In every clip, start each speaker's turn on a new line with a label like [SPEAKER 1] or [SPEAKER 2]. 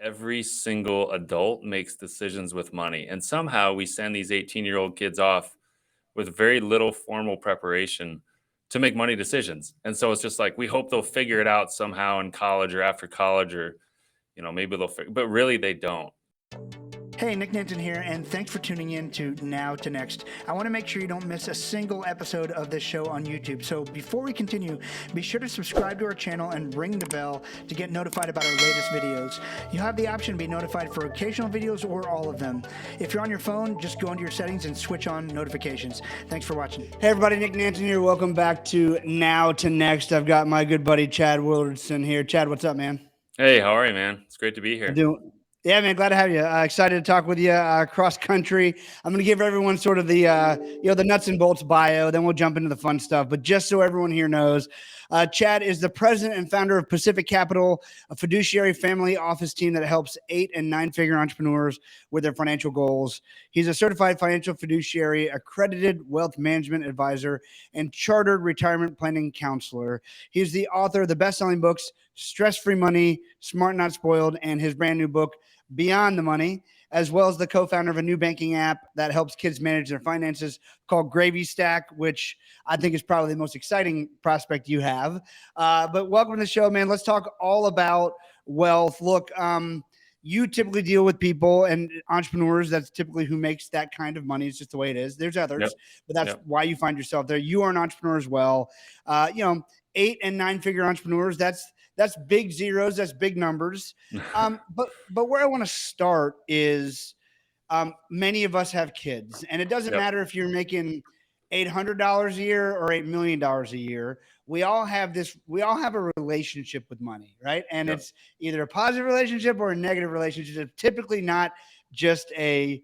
[SPEAKER 1] every single adult makes decisions with money. And somehow we send these 18-year-old kids off with very little formal preparation to make money decisions. And so it's just like we hope they'll figure it out somehow in college or after college, or maybe they'll figure, but really they don't.
[SPEAKER 2] Hey, Nick Nanton here, and thanks for tuning in to Now to Next. I want to make sure you don't miss a single episode of this show on YouTube. So before we continue, be sure to subscribe to our channel and ring the bell to get notified about our latest videos. You have the option to be notified for occasional videos or all of them. If you're on your phone, just go into your settings and switch on notifications. Thanks for watching. Hey everybody, Nick Nanton here. Welcome back to Now to Next. I've got my good buddy Chad Willardson here. Chad, what's up, man?
[SPEAKER 1] Hey, how are you, man? It's great to be here.
[SPEAKER 2] Yeah, man, glad to have you. Excited to talk with you cross country. I'm going to give everyone sort of the the nuts and bolts bio. Then we'll jump into the fun stuff. But just so everyone here knows, Chad is the president and founder of Pacific Capital, a fiduciary family office team that helps 8- and 9-figure entrepreneurs with their financial goals. He's a certified financial fiduciary, accredited wealth management advisor, and chartered retirement planning counselor. He's the author of the best-selling books Stress-Free Money, Smart Not Spoiled, and his brand new book, Beyond the Money, as well as the co-founder of a new banking app that helps kids manage their finances called Gravy Stack, which I think is probably the most exciting prospect you have. But welcome to the show, man. Let's talk all about wealth. Look, you typically deal with people and entrepreneurs. That's typically who makes that kind of money. It's just the way it is. There's others, but that's why you find yourself there. You are an entrepreneur as well. 8- and 9-figure entrepreneurs. That's big zeros. That's big numbers. But where I want to start is many of us have kids, and it doesn't matter if you're making $800 a year or $8 million a year. We all have a relationship with money, right? And it's either a positive relationship or a negative relationship. Typically not just a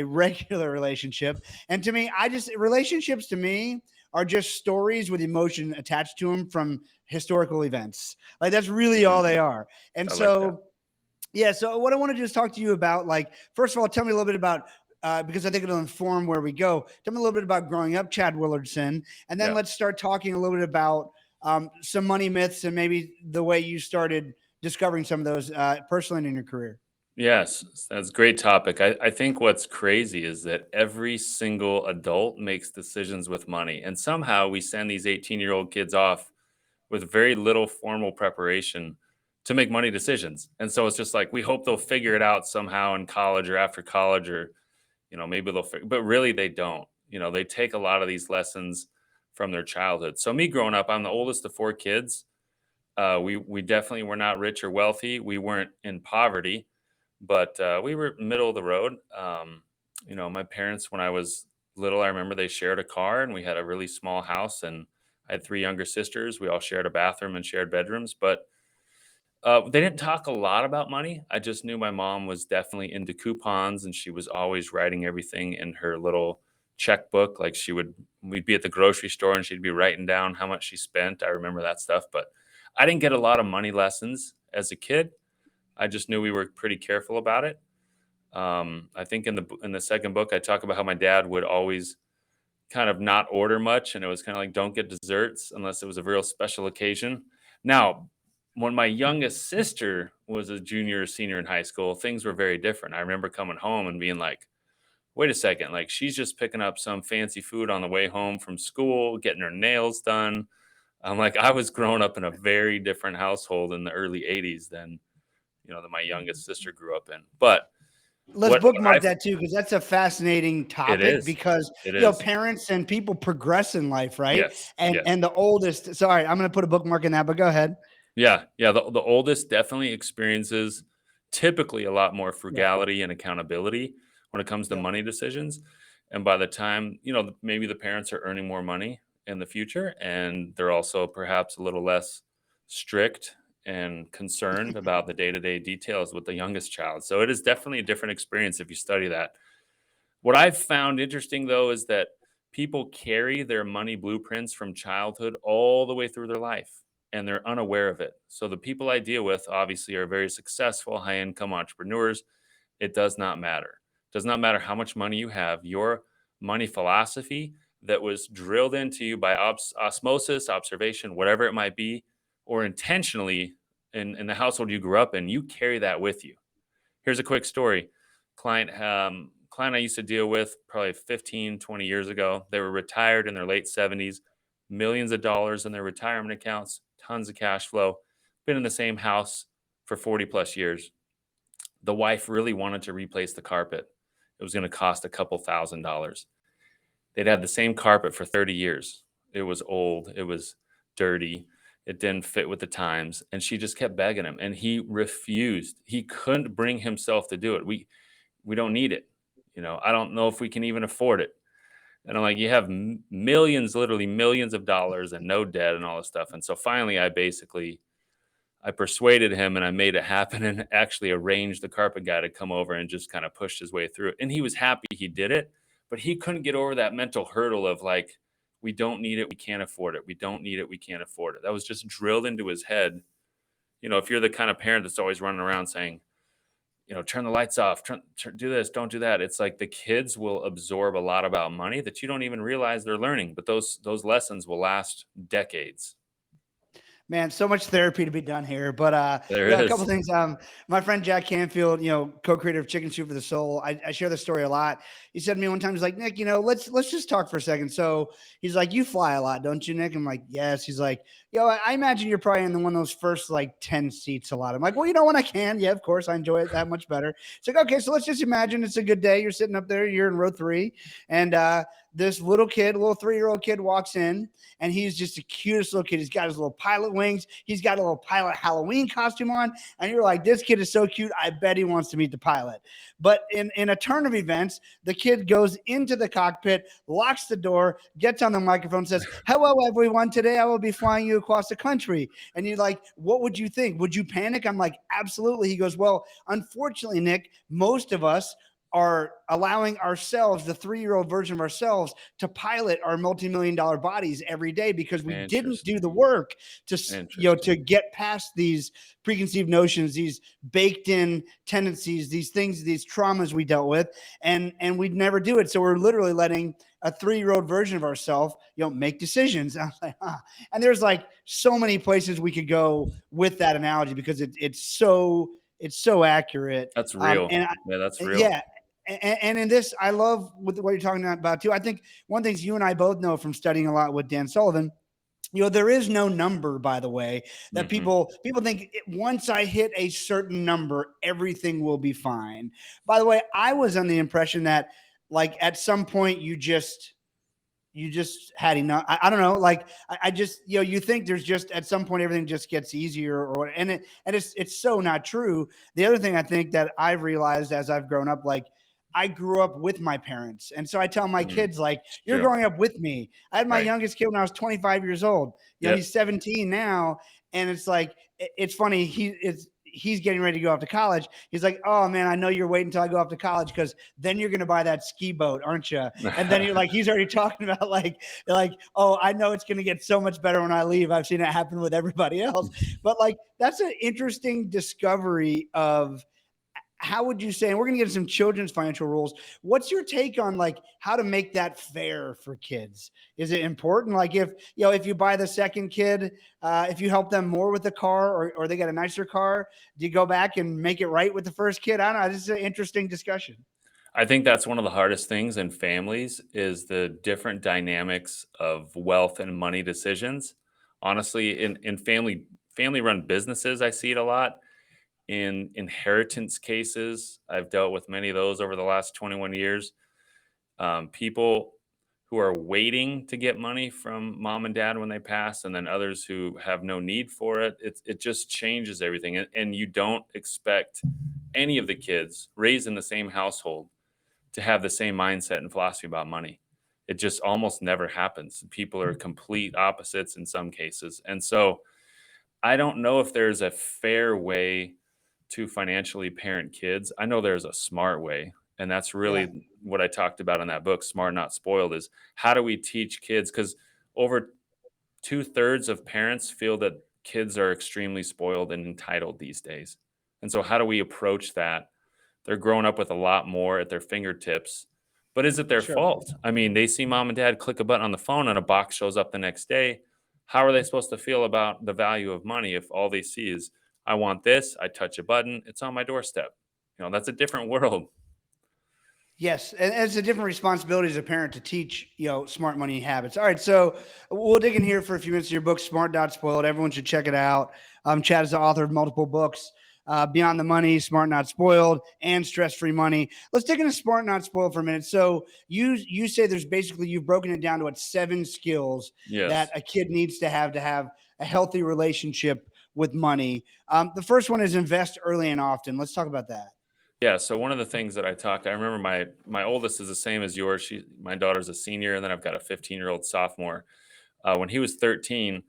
[SPEAKER 2] regular relationship. And to me, relationships to me are just stories with emotion attached to them from historical events. Like that's really all they are. And so what I want to just talk to you about, like, first of all, tell me a little bit about, because I think it'll inform where we go. Tell me a little bit about growing up, Chad Willardson, and then let's start talking a little bit about some money myths and maybe the way you started discovering some of those personally and in your career.
[SPEAKER 1] Yes, that's a great topic. I think what's crazy is that every single adult makes decisions with money. And somehow we send these 18-year-old kids off with very little formal preparation to make money decisions. And so it's just like we hope they'll figure it out somehow in college or after college, or maybe they'll figure, but really they don't. They take a lot of these lessons from their childhood. So me growing up, I'm the oldest of 4 kids. We definitely were not rich or wealthy. We weren't in poverty, but we were middle of the road. My parents, when I was little, I remember they shared a car and we had a really small house, and I had 3 younger sisters. We all shared a bathroom and shared bedrooms, but they didn't talk a lot about money. I just knew my mom was definitely into coupons, and she was always writing everything in her little checkbook. Like we'd be at the grocery store and she'd be writing down how much she spent. I remember that stuff, but I didn't get a lot of money lessons as a kid. I just knew we were pretty careful about it. I think in the second book, I talk about how my dad would always kind of not order much, and it was kind of like don't get desserts unless it was a real special occasion. Now, when my youngest sister was a junior or senior in high school, things were very different. I remember coming home and being like, wait a second, like she's just picking up some fancy food on the way home from school, getting her nails done. I'm like, I was growing up in a very different household in the early 80s than that my youngest sister grew up in. But
[SPEAKER 2] let's bookmark that too, because that's a fascinating topic. Because parents and people progress in life, right?
[SPEAKER 1] Yes.
[SPEAKER 2] And the oldest. Sorry, I'm going to put a bookmark in that, but go ahead.
[SPEAKER 1] Yeah. The oldest definitely experiences typically a lot more frugality and accountability when it comes to money decisions. And by the time maybe the parents are earning more money in the future, and they're also perhaps a little less strict and concerned about the day-to-day details with the youngest child. So it is definitely a different experience if you study that. What I've found interesting, though, is that people carry their money blueprints from childhood all the way through their life, and they're unaware of it. So the people I deal with obviously are very successful, high-income entrepreneurs. It does not matter. It does not matter how much money you have. Your money philosophy that was drilled into you by osmosis, observation, whatever it might be, or intentionally in the household you grew up in, you carry that with you. Here's a quick story. Client I used to deal with probably 15, 20 years ago. They were retired in their late 70s, millions of dollars in their retirement accounts, tons of cash flow, been in the same house for 40 plus years. The wife really wanted to replace the carpet. It was going to cost a couple $1,000s. They'd had the same carpet for 30 years. It was old, it was dirty, it didn't fit with the times, and she just kept begging him, and he refused. He couldn't bring himself to do it. We don't need it. I don't know if we can even afford it. And I'm like, you have millions, literally millions of dollars and no debt and all this stuff. And so finally, I persuaded him and I made it happen and actually arranged the carpet guy to come over and just kind of pushed his way through it. And he was happy he did it, but he couldn't get over that mental hurdle of like, we don't need it, we can't afford it. We don't need it, we can't afford it. That was just drilled into his head. If you're the kind of parent that's always running around saying, turn the lights off, do this, don't do that. It's like the kids will absorb a lot about money that you don't even realize they're learning, but those lessons will last decades.
[SPEAKER 2] Man, so much therapy to be done here. But
[SPEAKER 1] There
[SPEAKER 2] a couple
[SPEAKER 1] is.
[SPEAKER 2] things. My friend Jack Canfield, co-creator of Chicken Soup for the Soul, I share this story a lot. He said to me one time, he's like, Nick, let's just talk for a second. So he's like, you fly a lot, don't you, Nick? I'm like, yes. He's like, I imagine you're probably in one of those first like 10 seats a lot. I'm like, well, when I can, yeah, of course, I enjoy it that much better. It's like, okay, so let's just imagine it's a good day. You're sitting up there, you're in row 3, and this little 3-year-old kid walks in, and he's just the cutest little kid. He's got his little pilot wings. He's got a little pilot Halloween costume on. And you're like, this kid is so cute. I bet he wants to meet the pilot. But in a turn of events, the kid goes into the cockpit, locks the door, gets on the microphone, says, hello, everyone. Today I will be flying you across the country. And you're like, what would you think? Would you panic? I'm like, absolutely. He goes, well, unfortunately, Nick, most of us are allowing ourselves, the 3-year-old version of ourselves, to pilot our multi-million-dollar bodies every day because we didn't do the work to get past these preconceived notions, these baked in tendencies, these things, these traumas we dealt with, and we'd never do it. So we're literally letting a 3-year-old version of ourselves, make decisions. I was like, and there's like so many places we could go with that analogy because it's so accurate.
[SPEAKER 1] That's real. That's real.
[SPEAKER 2] Yeah. And in this, I love what you're talking about too. I think one thing you and I both know from studying a lot with Dan Sullivan, there is no number, by the way, that people think once I hit a certain number, everything will be fine. By the way, I was under the impression that like at some point you just had enough. I don't know. Like I just, you think there's just at some point everything just gets easier and it's so not true. The other thing I think that I've realized as I've grown up, like I grew up with my parents. And so I tell my kids, like, you're growing up with me. I had my youngest kid when I was 25 years old. He's 17 now. And it's like, it's funny. He's getting ready to go off to college. He's like, oh man, I know you're waiting until I go off to college because then you're going to buy that ski boat, aren't you? And then you're like, he's already talking about like, oh, I know it's going to get so much better when I leave. I've seen it happen with everybody else. But like, that's an interesting discovery of, how would you say, and we're going to get some children's financial rules. What's your take on like how to make that fair for kids? Is it important? Like if you buy the second kid, if you help them more with the car or they get a nicer car, do you go back and make it right with the first kid? I don't know. This is an interesting discussion.
[SPEAKER 1] I think that's one of the hardest things in families is the different dynamics of wealth and money decisions. Honestly, in family run businesses, I see it a lot. In inheritance cases, I've dealt with many of those over the last 21 years. People who are waiting to get money from mom and dad when they pass, and then others who have no need for it. It just changes everything. And you don't expect any of the kids raised in the same household to have the same mindset and philosophy about money. It just almost never happens. People are complete opposites in some cases. And so I don't know if there's a fair way to financially parent kids. I know there's a smart way, and that's
[SPEAKER 2] Yeah,
[SPEAKER 1] really what I talked about in that book, Smart Not Spoiled, is how do we teach kids? Because over 2/3 of parents feel that kids are extremely spoiled and entitled these days. And so how do we approach that? They're growing up with a lot more at their fingertips. But is it their
[SPEAKER 2] sure.
[SPEAKER 1] fault? I mean, they see mom and dad click a button on the phone and a box shows up the next day. How are they supposed to feel about the value of money if all they see is, I want this, I touch a button, it's on my doorstep? That's a different world.
[SPEAKER 2] Yes, and it's a different responsibility as a parent to teach, smart money habits. All right, so we'll dig in here for a few minutes. Your book, Smart Not Spoiled. Everyone should check it out. Chad is the author of multiple books, Beyond the Money, Smart Not Spoiled, and Stress Free Money. Let's dig into Smart Not Spoiled for a minute. So you say there's basically you've broken it down to what 7 skills that
[SPEAKER 1] Yes.
[SPEAKER 2] a kid needs to have a healthy relationship with money. The first one is invest early and often. Let's talk about that.
[SPEAKER 1] Yeah. So one of the things that I remember my oldest is the same as yours. My daughter's a senior, and then I've got a 15-year-old sophomore. When he was 13,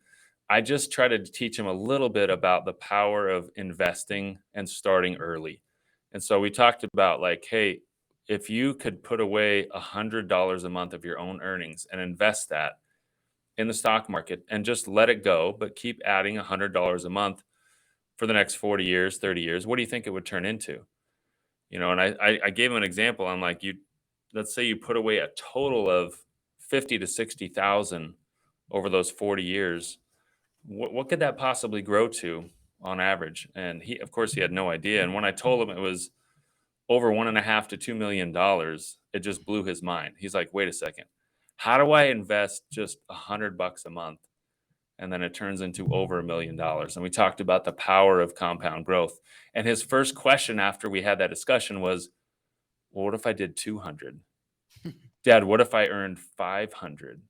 [SPEAKER 1] I just tried to teach him a little bit about the power of investing and starting early. And so we talked about like, hey, if you could put away $100 a month of your own earnings and invest that in the stock market and just let it go, but keep adding $100 a month for the next 40 years, 30 years, what do you think it would turn into? And I gave him an example. I'm like, let's say you put away a total of 50 to 60,000 over those 40 years. What could that possibly grow to on average? And of course, he had no idea. And when I told him it was over 1.5 to $2 million, it just blew his mind. He's like, wait a second, how do I invest just $100 a month? And then it turns into over $1 million. And we talked about the power of compound growth. And his first question after we had that discussion was, well, what if I did 200? Dad, what if I earned 500?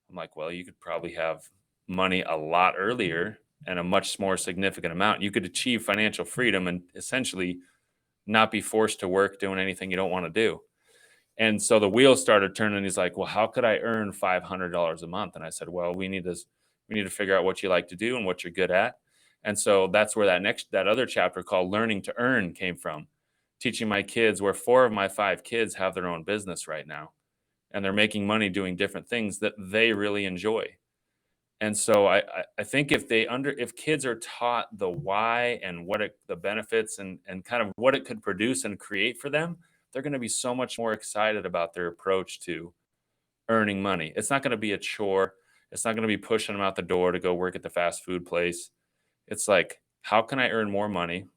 [SPEAKER 1] I'm like, well, you could probably have money a lot earlier and a much more significant amount. You could achieve financial freedom and essentially not be forced to work doing anything you don't want to do. And so the wheels started turning. He's like, well, how could I earn $500 a month? And I said, well, we need to figure out what you like to do and what you're good at. And so that's where that other chapter called Learning to Earn came from. Teaching my kids, where 4 of my 5 kids have their own business right now, and they're making money doing different things that they really enjoy. And so I think if kids are taught the why and the benefits and kind of what it could produce and create for them, they're going to be so much more excited about their approach to earning money. It's not going to be a chore. It's not going to be pushing them out the door to go work at the fast food place. It's like, how can I earn more money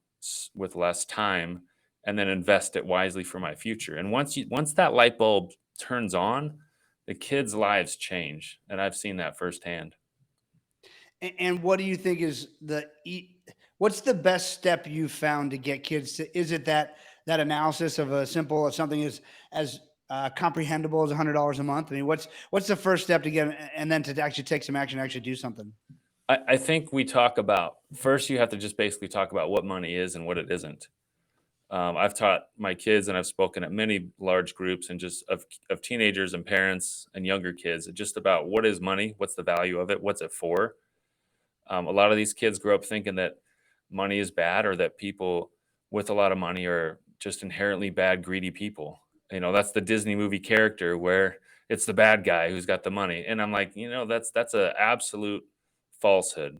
[SPEAKER 1] with less time and then invest it wisely for my future? And once that light bulb turns on, the kids' lives change, and I've seen that firsthand.
[SPEAKER 2] And what do you think is what's the best step you found to get kids to? Is it that analysis of a simple of something as comprehensible as $100 a month? I mean, what's the first step to get and then to actually take some action, actually do something?
[SPEAKER 1] I think we talk about first, you have to just basically talk about what money is and what it isn't. I've taught my kids and I've spoken at many large groups and just of teenagers and parents and younger kids just about what is money, what's the value of it, what's it for. A lot of these kids grow up thinking that money is bad or that people with a lot of money are just inherently bad, greedy people. That's the Disney movie character where it's the bad guy who's got the money. And I'm like, that's an absolute falsehood.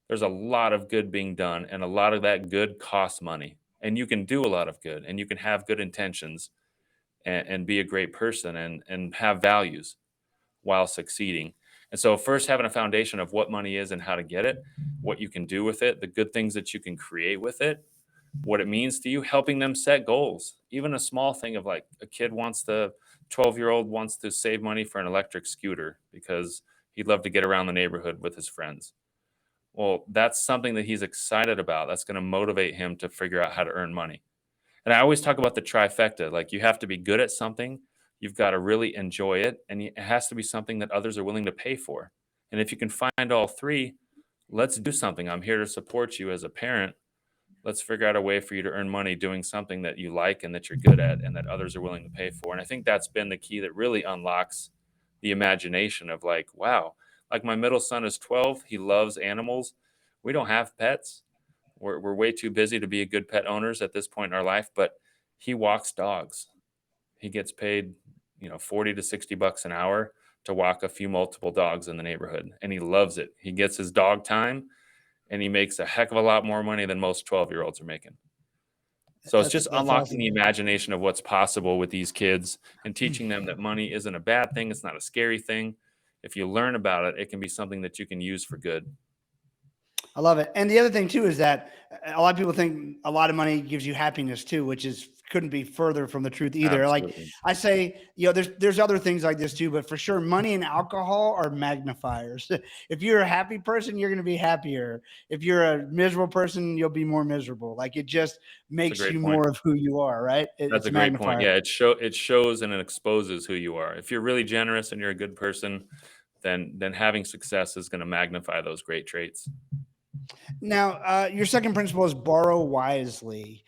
[SPEAKER 1] There's a lot of good being done, and a lot of that good costs money. And you can do a lot of good, and you can have good intentions and be a great person and have values while succeeding. And so, first, having a foundation of what money is and how to get it, what you can do with it, the good things that you can create with it, what it means to you, helping them set goals. Even a small thing of like a kid 12-year-old wants to save money for an electric scooter because he'd love to get around the neighborhood with his friends. Well, that's something that he's excited about. That's going to motivate him to figure out how to earn money. And I always talk about the trifecta. Like you have to be good at something, you've got to really enjoy it, and it has to be something that others are willing to pay for. And if you can find all three, let's do something. I'm here to support you as a parent. Let's figure out a way for you to earn money doing something that you like and that you're good at and that others are willing to pay for. And I think that's been the key that really unlocks the imagination of like, wow, like my middle son is 12. He loves animals. We don't have pets. We're way too busy to be a good pet owners at this point in our life, but he walks dogs. He gets paid, 40 to 60 bucks an hour to walk a few multiple dogs in the neighborhood. And he loves it. He gets his dog time and he makes a heck of a lot more money than most 12-year-olds are making. So it's just
[SPEAKER 2] That's
[SPEAKER 1] unlocking
[SPEAKER 2] awesome.
[SPEAKER 1] the imagination of what's possible with these kids and teaching them that money isn't a bad thing. It's not a scary thing. If you learn about it, it can be something that you can use for good.
[SPEAKER 2] I love it. And the other thing too is that a lot of people think a lot of money gives you happiness too, which is couldn't be further from the truth either. Like
[SPEAKER 1] Absolutely.
[SPEAKER 2] I say, there's other things like this too, but for sure, money and alcohol are magnifiers. If you're a happy person, you're going to be happier. If you're a miserable person, you'll be more miserable. Like it just
[SPEAKER 1] That's a
[SPEAKER 2] makes
[SPEAKER 1] great
[SPEAKER 2] you
[SPEAKER 1] point.
[SPEAKER 2] more of who you are, right?
[SPEAKER 1] That's
[SPEAKER 2] It's
[SPEAKER 1] a
[SPEAKER 2] a
[SPEAKER 1] great point.
[SPEAKER 2] magnifier.
[SPEAKER 1] Yeah, it shows and it exposes who you are. If you're really generous and you're a good person, then having success is gonna magnify those great traits.
[SPEAKER 2] Now, your second principle is borrow wisely.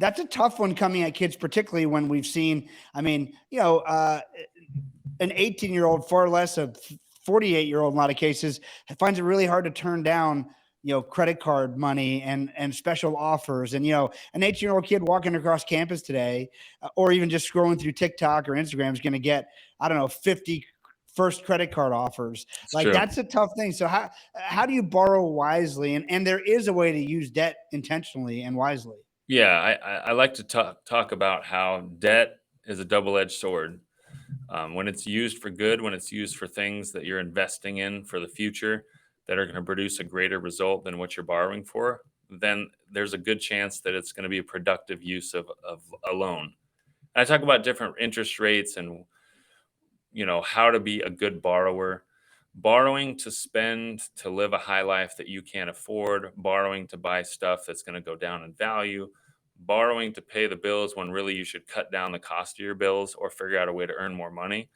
[SPEAKER 2] That's a tough one coming at kids, particularly when we've seen, I mean, an 18-year-old, far less a 48-year-old in a lot of cases, finds it really hard to turn down, credit card money and special offers. And, an 18-year-old kid walking across campus today, or even just scrolling through TikTok or Instagram is going to get, I don't know, 50 first credit card offers.
[SPEAKER 1] It's
[SPEAKER 2] Like
[SPEAKER 1] true.
[SPEAKER 2] that's a tough thing. So how do you borrow wisely? And there is a way to use debt intentionally and wisely.
[SPEAKER 1] Yeah, I like to talk about how debt is a double-edged sword. When it's used for good, when it's used for things that you're investing in for the future that are gonna produce a greater result than what you're borrowing for, then there's a good chance that it's gonna be a productive use of a loan. I talk about different interest rates and how to be a good borrower. Borrowing to spend to live a high life that you can't afford, borrowing to buy stuff that's going to go down in value, borrowing to pay the bills when really you should cut down the cost of your bills or figure out a way to earn more money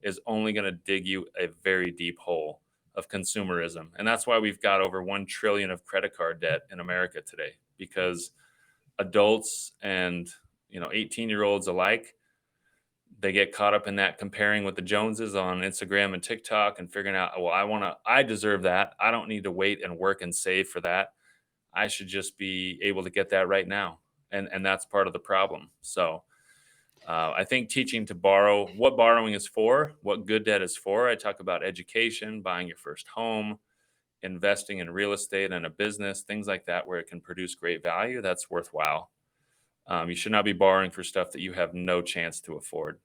[SPEAKER 1] is only going to dig you a very deep hole of consumerism. And that's why we've got over 1 trillion of credit card debt in America today, because adults and 18-year-olds alike, they get caught up in that comparing with the Joneses on Instagram and TikTok and figuring out, well, I deserve that. I don't need to wait and work and save for that. I should just be able to get that right now. And that's part of the problem. So I think teaching to borrow, what borrowing is for, what good debt is for. I talk about education, buying your first home, investing in real estate and a business, things like that, where it can produce great value. That's worthwhile. You should not be borrowing for stuff that you have no chance to afford.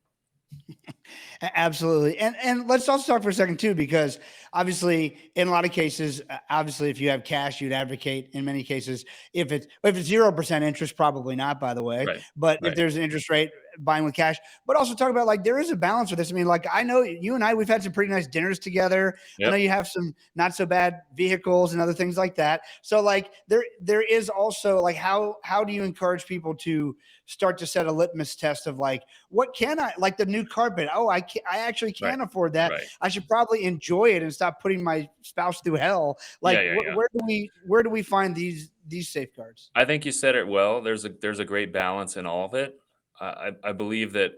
[SPEAKER 2] Absolutely. And let's also talk for a second too, because obviously in a lot of cases, obviously if you have cash, you'd advocate in many cases, if it's 0% interest, probably not, by the way,
[SPEAKER 1] Right.
[SPEAKER 2] but if
[SPEAKER 1] Right.
[SPEAKER 2] there's an interest rate, buying with cash. But also talk about, like, there is a balance with this. I mean, like, I know you and I, we've had some pretty nice dinners together. I know
[SPEAKER 1] Yep.
[SPEAKER 2] you have some not so bad vehicles and other things like that. So like there is also, like, how do you encourage people to start to set a litmus test of, like, what can I, like the new carpet? Oh, I actually
[SPEAKER 1] Right.
[SPEAKER 2] can afford that.
[SPEAKER 1] Right.
[SPEAKER 2] I should probably enjoy it and stop putting my spouse through hell.
[SPEAKER 1] Yeah,
[SPEAKER 2] Like,
[SPEAKER 1] yeah, yeah.
[SPEAKER 2] where do we find these safeguards?
[SPEAKER 1] I think you said it well. There's a great balance in all of it. I believe that,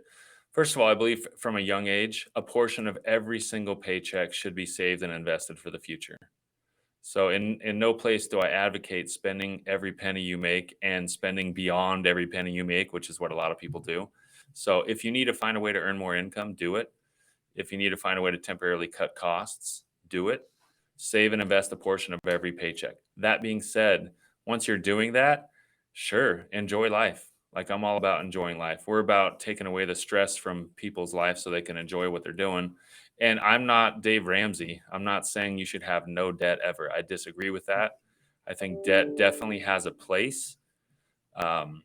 [SPEAKER 1] first of all, I believe from a young age, a portion of every single paycheck should be saved and invested for the future. So in no place do I advocate spending every penny you make and spending beyond every penny you make, which is what a lot of people do. So if you need to find a way to earn more income, do it. If you need to find a way to temporarily cut costs, do it. Save and invest a portion of every paycheck. That being said, once you're doing that, sure, enjoy life. Like, I'm all about enjoying life. We're about taking away the stress from people's life so they can enjoy what they're doing. And I'm not Dave Ramsey. I'm not saying you should have no debt ever. I disagree with that. I think debt definitely has a place. Um,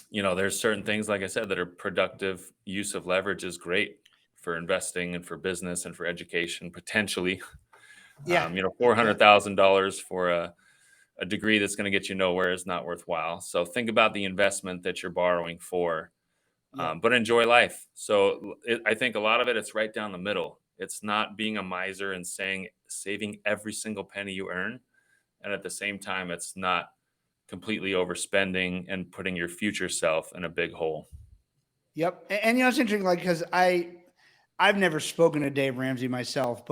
[SPEAKER 1] there's certain things, like I said, that are productive use of leverage is great for investing and for business and for education, potentially.
[SPEAKER 2] Yeah. Yeah.
[SPEAKER 1] $400,000 for a degree that's going to get you nowhere is not worthwhile. So think about the investment that you're borrowing for,
[SPEAKER 2] Yep.
[SPEAKER 1] but enjoy life. So I think a lot of it, it's right down the middle. It's not being a miser and saying saving every single penny you earn. And at the same time, it's not completely overspending and putting your future self in a big hole.
[SPEAKER 2] Yep. And it's interesting, like, because I've never spoken to Dave Ramsey myself,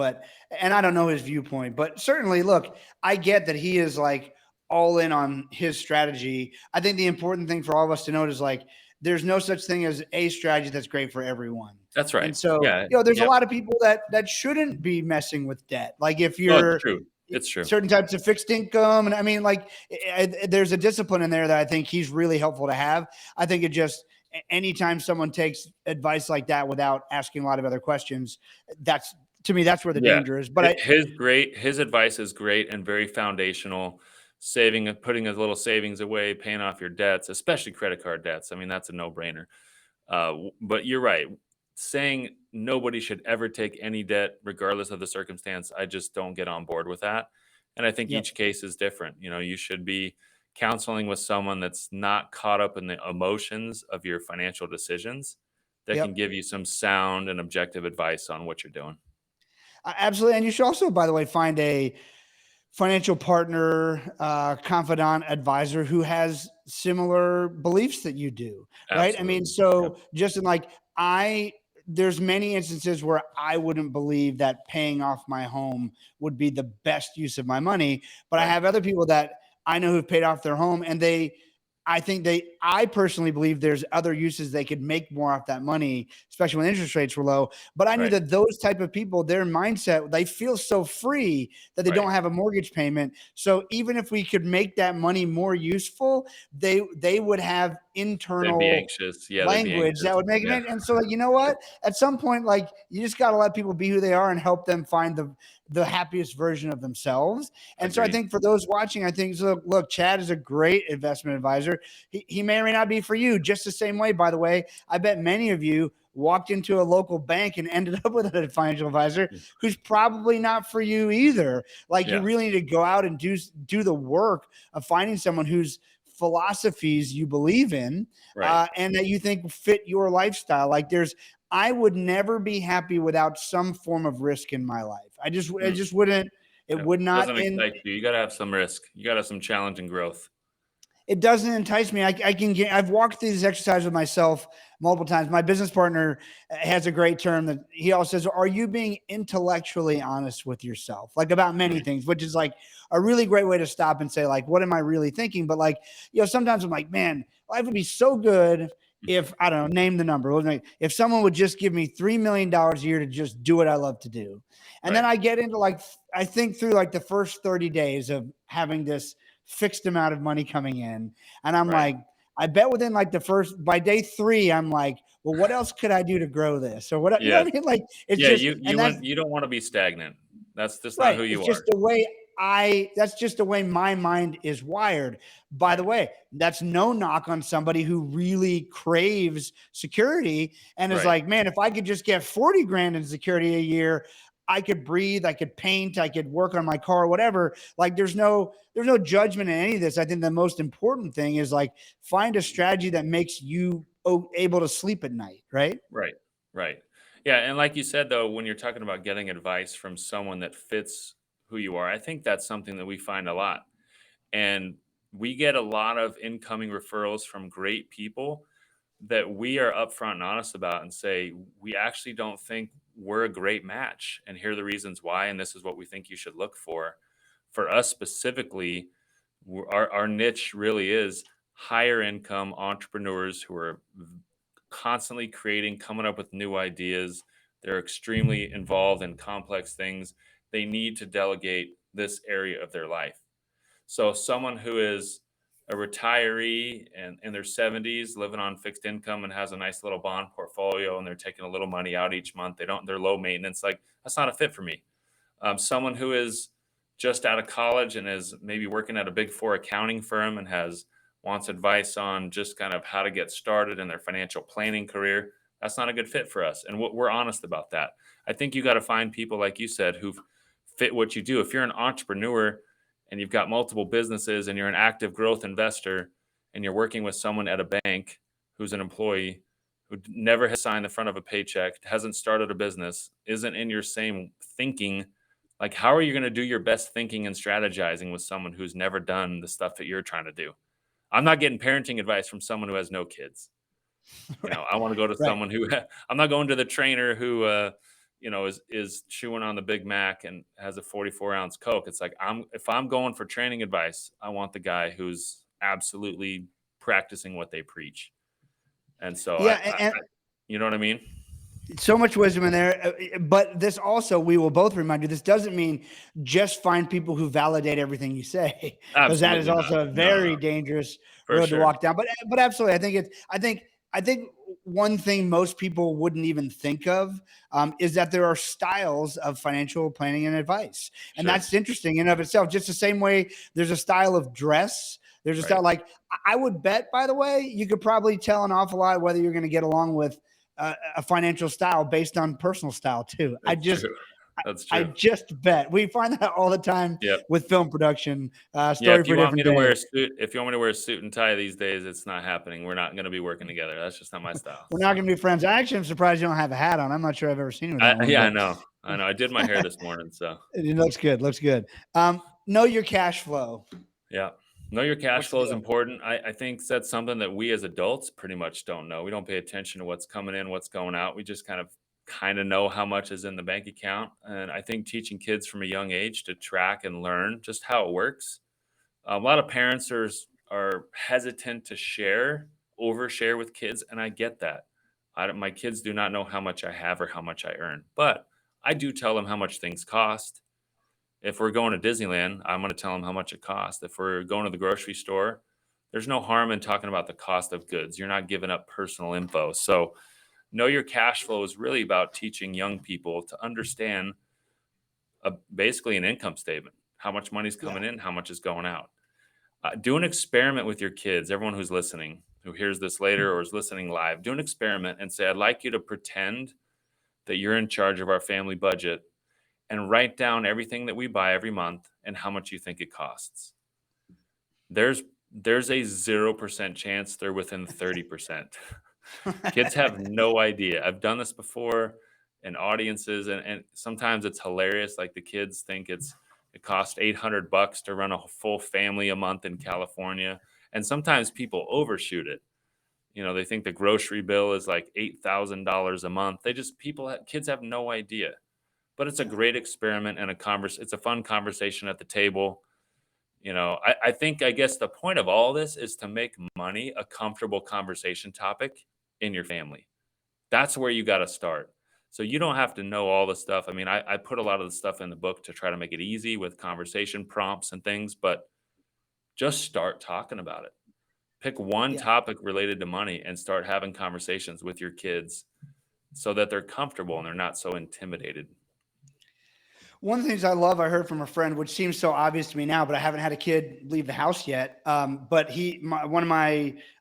[SPEAKER 2] and I don't know his viewpoint, but certainly, look, I get that he is, like, all in on his strategy. I think the important thing for all of us to note is, like, there's no such thing as a strategy that's great for everyone.
[SPEAKER 1] That's
[SPEAKER 2] And
[SPEAKER 1] right.
[SPEAKER 2] so,
[SPEAKER 1] Yeah.
[SPEAKER 2] there's a
[SPEAKER 1] Yep.
[SPEAKER 2] lot of people that shouldn't be messing with debt. Like, if
[SPEAKER 1] Oh, it's
[SPEAKER 2] you're
[SPEAKER 1] true. It's true.
[SPEAKER 2] certain types of fixed income, and I mean, like, there's a discipline in there that I think he's really helpful to have. I think it just, anytime someone takes advice like that without asking a lot of other questions, that's To me, that's where the
[SPEAKER 1] Yeah.
[SPEAKER 2] danger is. But
[SPEAKER 1] His advice is great and very foundational. Saving and putting a little savings away, paying off your debts, especially credit card debts. I mean, that's a no-brainer. But you're right. Saying nobody should ever take any debt, regardless of the circumstance, I just don't get on board with that. And I think
[SPEAKER 2] yep,
[SPEAKER 1] each case is different. You know, you should be counseling with someone that's not caught up in the emotions of your financial decisions, that can
[SPEAKER 2] yep.
[SPEAKER 1] give you some sound and objective advice on what you're doing.
[SPEAKER 2] Absolutely. And you should also, by the way, find a financial partner, confidant, advisor who has similar beliefs that you do, right? I mean,
[SPEAKER 1] Absolutely. Yep.
[SPEAKER 2] so just in like there's many instances where I wouldn't believe that paying off my home would be the best use of my money, but I
[SPEAKER 1] Right.
[SPEAKER 2] have other people that I know who've paid off their home, and I personally believe there's other uses they could make more off that money, especially when interest rates were low. But I knew
[SPEAKER 1] Right.
[SPEAKER 2] that those type of people, their mindset, they feel so free that they
[SPEAKER 1] Right.
[SPEAKER 2] don't have a mortgage payment. So even if we could make that money more useful, they would have
[SPEAKER 1] They'd be
[SPEAKER 2] internal
[SPEAKER 1] anxious. Yeah, they'd be
[SPEAKER 2] language that
[SPEAKER 1] anxious.
[SPEAKER 2] would make
[SPEAKER 1] Yeah.
[SPEAKER 2] it. And so, like, you know what? At some point, like, you just got to let people be who they are and help them find the happiest version of themselves. And so I
[SPEAKER 1] Agreed.
[SPEAKER 2] think for those watching, I think, so look, Chad is a great investment advisor. He may or may not be for you, just the same way, by the way. I bet many of you walked into a local bank and ended up with a financial advisor
[SPEAKER 1] Mm.
[SPEAKER 2] who's probably not for you either. Like, you
[SPEAKER 1] Yeah.
[SPEAKER 2] really need to go out and do the work of finding someone whose philosophies you believe in,
[SPEAKER 1] Right.
[SPEAKER 2] and that you think fit your lifestyle. Like, I would never be happy without some form of risk in my life. I
[SPEAKER 1] Mm.
[SPEAKER 2] just wouldn't. It
[SPEAKER 1] Yep.
[SPEAKER 2] would not
[SPEAKER 1] Doesn't
[SPEAKER 2] in
[SPEAKER 1] excite you. You gotta have some risk. You gotta have some challenge and growth.
[SPEAKER 2] It doesn't entice me. I've walked through these exercises with myself multiple times. My business partner has a great term that he always says, "Are you being intellectually honest with yourself?" Like, about many
[SPEAKER 1] Mm.
[SPEAKER 2] things, which is like a really great way to stop and say, like, what am I really thinking? But, like, sometimes I'm like, man, life would be so good if, I don't know, name the number. If someone would just give me $3 million a year to just do what I love to do. And then
[SPEAKER 1] Right.
[SPEAKER 2] I get into, like, I think through like the first 30 days of having this fixed amount of money coming in. And I'm
[SPEAKER 1] Right.
[SPEAKER 2] like, I bet within like by day 3, I'm like, well, what else could I do to grow this? Or what, you know
[SPEAKER 1] Yes.
[SPEAKER 2] what I mean? Like, it's
[SPEAKER 1] Yeah,
[SPEAKER 2] just,
[SPEAKER 1] you
[SPEAKER 2] and
[SPEAKER 1] you
[SPEAKER 2] that's
[SPEAKER 1] want you don't wanna be stagnant. That's just not
[SPEAKER 2] right.
[SPEAKER 1] who
[SPEAKER 2] It's
[SPEAKER 1] you
[SPEAKER 2] just
[SPEAKER 1] are.
[SPEAKER 2] the way that's just the way my mind is wired. By the
[SPEAKER 1] Right.
[SPEAKER 2] way, that's no knock on somebody who really craves security and is
[SPEAKER 1] Right.
[SPEAKER 2] like, man, if I could just get 40 grand in security a year, I could breathe, I could paint, I could work on my car, whatever. Like, there's no judgment in any of this. I think the most important thing is, like, find a strategy that makes you able to sleep at night, right?
[SPEAKER 1] Right. Right. Yeah, and like you said, though, when you're talking about getting advice from someone that fits who you are, I think that's something that we find a lot. And we get a lot of incoming referrals from great people that we are upfront and honest about and say, we actually don't think we're a great match. And here are the reasons why. And this is what we think you should look for. For us specifically, our niche really is higher income entrepreneurs who are constantly creating, coming up with new ideas. They're extremely involved in complex things. They need to delegate this area of their life. So someone who is a retiree and in their 70s living on fixed income and has a nice little bond portfolio and they're taking a little money out each month, they're low maintenance, like, that's not a fit for me. Someone who is just out of college and is maybe working at a big four accounting firm and has wants advice on just kind of how to get started in their financial planning career, that's not a good fit for us. And we're honest about that. I think you got to find people, like you said, who fit what you do. If you're an entrepreneur and you've got multiple businesses and you're an active growth investor and you're working with someone at a bank who's an employee who never has signed the front of a paycheck, hasn't started a business, isn't in your same thinking, like, how are you going to do your best thinking and strategizing with someone who's never done the stuff that you're trying to do? I'm not getting parenting advice from someone who has no kids. You know,
[SPEAKER 2] Right.
[SPEAKER 1] I want to go to
[SPEAKER 2] Right.
[SPEAKER 1] someone who I'm not going to the trainer who is chewing on the Big Mac and has a 44-ounce Coke. It's like, if I'm going for training advice, I want the guy who's absolutely practicing what they preach. And so
[SPEAKER 2] Yeah.
[SPEAKER 1] you know what I mean?
[SPEAKER 2] So much wisdom in there. But this also, we will both remind you, this doesn't mean just find people who validate everything you say, because that is
[SPEAKER 1] Absolutely not.
[SPEAKER 2] also a
[SPEAKER 1] No, no, no.
[SPEAKER 2] very dangerous
[SPEAKER 1] For
[SPEAKER 2] road to
[SPEAKER 1] sure.
[SPEAKER 2] walk down. But absolutely, I think one thing most people wouldn't even think of is that there are styles of financial planning and advice. And
[SPEAKER 1] Sure.
[SPEAKER 2] that's interesting in and of itself. Just the same way there's a style of dress, there's a
[SPEAKER 1] Right.
[SPEAKER 2] style like I would bet, by the way, you could probably tell an awful lot whether you're going to get along with a financial style based on personal style too.
[SPEAKER 1] That's true. That's
[SPEAKER 2] I
[SPEAKER 1] true.
[SPEAKER 2] just bet we find that all the time
[SPEAKER 1] Yep.
[SPEAKER 2] with film production.
[SPEAKER 1] Yeah,
[SPEAKER 2] Story
[SPEAKER 1] if
[SPEAKER 2] for
[SPEAKER 1] you
[SPEAKER 2] a
[SPEAKER 1] want me
[SPEAKER 2] different
[SPEAKER 1] to wear
[SPEAKER 2] day.
[SPEAKER 1] a suit if you want me to wear a suit and tie these days, it's not happening. We're not gonna be working together. That's just not my style,
[SPEAKER 2] We're not
[SPEAKER 1] so
[SPEAKER 2] going to be friends. I actually am surprised you don't have a hat on. I'm not sure I've ever seen you with that one,
[SPEAKER 1] yeah, I
[SPEAKER 2] but
[SPEAKER 1] know. I know. I did my hair this morning, so
[SPEAKER 2] it looks good. Looks good. Know your cash flow.
[SPEAKER 1] yeah. Know your cash
[SPEAKER 2] What's the
[SPEAKER 1] flow is
[SPEAKER 2] deal?
[SPEAKER 1] important. I think that's something that we as adults pretty much don't know. We don't pay attention to what's coming in, what's going out. We just kind of know how much is in the bank account. And I think teaching kids from a young age to track and learn just how it works. A lot of parents are hesitant to overshare with kids, and I get that. My kids do not know how much I have or how much I earn, but I do tell them how much things cost. If we're going to Disneyland, I'm going to tell them how much it costs. If we're going to the grocery store, there's no harm in talking about the cost of goods. You're not giving up personal info. So, know your cash flow is really about teaching young people to understand basically an income statement. How much money's
[SPEAKER 2] Yeah.
[SPEAKER 1] coming in, how much is going out. Do an experiment with your kids. Everyone who's listening, who hears this later or is listening live, do an experiment and say, I'd like you to pretend that you're in charge of our family budget and write down everything that we buy every month and how much you think it costs. There's a 0% chance they're within 30%. Kids have no idea. I've done this before in audiences, and sometimes it's hilarious. Like the kids think it costs $800 to run a full family a month in California, and sometimes people overshoot it. They think the grocery bill is like $8,000 a month. Kids have no idea. But it's a great experiment and it's a fun conversation at the table. I guess the point of all this is to make money a comfortable conversation topic in your family. That's where you got to start. So you don't have to know all the stuff. I mean, I put a lot of the stuff in the book to try to make it easy with conversation prompts and things, but just start talking about it. Pick one
[SPEAKER 2] Yeah.
[SPEAKER 1] topic related to money and start having conversations with your kids so that they're comfortable and they're not so intimidated.
[SPEAKER 2] One of the things I love, I heard from a friend, which seems so obvious to me now, but I haven't had a kid leave the house yet. But